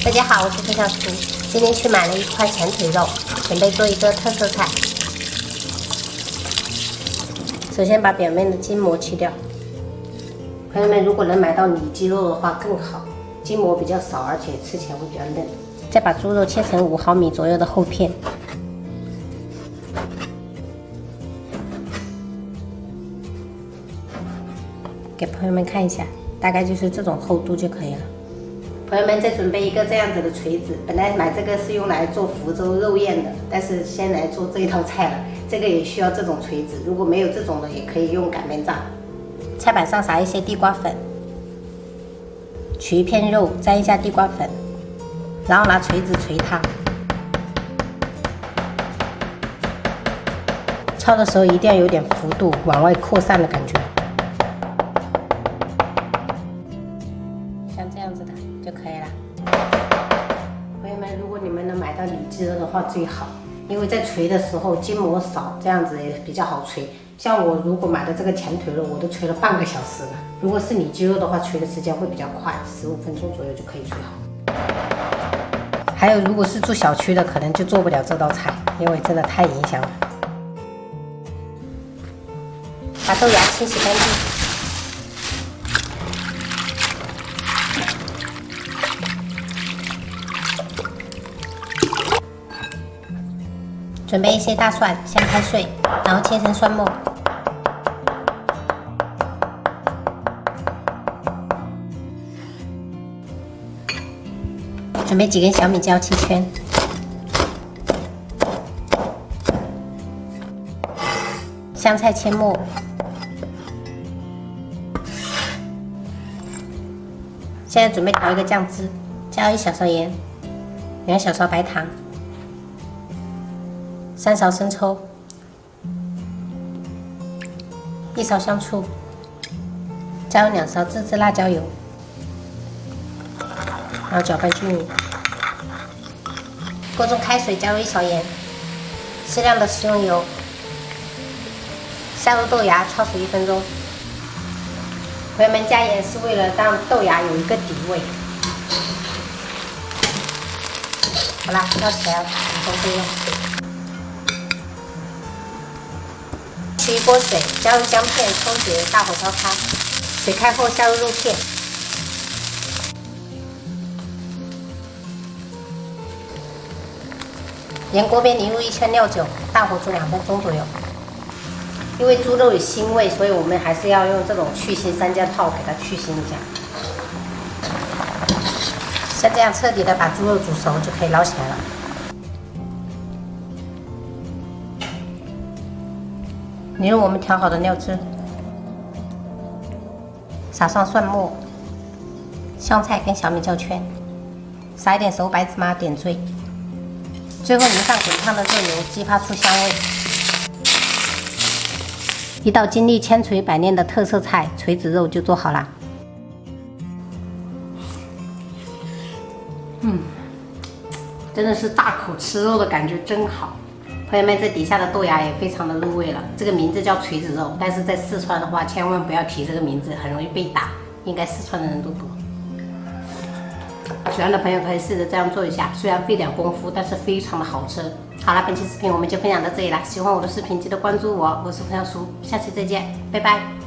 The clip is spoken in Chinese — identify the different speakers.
Speaker 1: 大家好，我是分享叔，今天去买了一块前腿肉，准备做一个特色菜。首先把表面的筋膜去掉。朋友们，如果能买到里脊肉的话更好，筋膜比较少，而且吃起来会比较嫩。再把猪肉切成5毫米左右的厚片。给朋友们看一下，大概就是这种厚度就可以了。朋友们，再准备一个这样子的锤子，本来买这个是用来做福州肉燕的，但是先来做这一道菜了。这个也需要这种锤子，如果没有这种的，也可以用擀面杖。菜板上撒一些地瓜粉，取一片肉沾一下地瓜粉，然后拿锤子锤它。焯的时候一定要有点幅度，往外扩散的感觉。像这样子的就可以了。朋友们，如果你们能买到里脊肉的话最好，因为在捶的时候筋膜少，这样子也比较好捶。像我如果买的这个前腿肉，我都捶了半个小时了。如果是里脊肉的话，捶的时间会比较快，15分钟左右就可以捶好。还有，如果是住小区的，可能就做不了这道菜，因为真的太影响了。把豆芽清洗干净。准备一些大蒜、香菜碎，然后切成蒜末。准备几根小米椒切圈。香菜切末。现在准备调一个酱汁，加1小勺盐，2小勺白糖。3勺生抽，1勺香醋，加入2勺自制辣椒油，然后搅拌均匀。锅中开水，加入1勺盐，适量的食用油，下入豆芽，焯熟1分钟。朋友们，加盐是为了让豆芽有一个底味。好啦，捞起来煮熟备用。取一锅水，加入姜片、葱节，大火烧开。水开后下入肉片，沿锅边淋入1圈料酒，大火煮2分钟左右。因为猪肉有腥味，所以我们还是要用这种去腥3件套给它去腥一下。像这样彻底的把猪肉煮熟就可以捞起来了。淋入我们调好的料汁，撒上蒜末、香菜跟小米椒圈，撒一点熟白芝麻点缀，最后淋上滚烫的热油，激发出香味。一道经历千锤百炼的特色菜锤子肉就做好了。真的是大口吃肉的感觉真好。朋友们，这底下的豆芽也非常的入味了。这个名字叫锤子肉，但是在四川的话，千万不要提这个名字，很容易被打。应该四川的人都懂。喜欢的朋友可以试着这样做一下，虽然费点功夫，但是非常的好吃。好了，本期视频我们就分享到这里了。喜欢我的视频记得关注我，我是分享叔，下期再见，拜拜。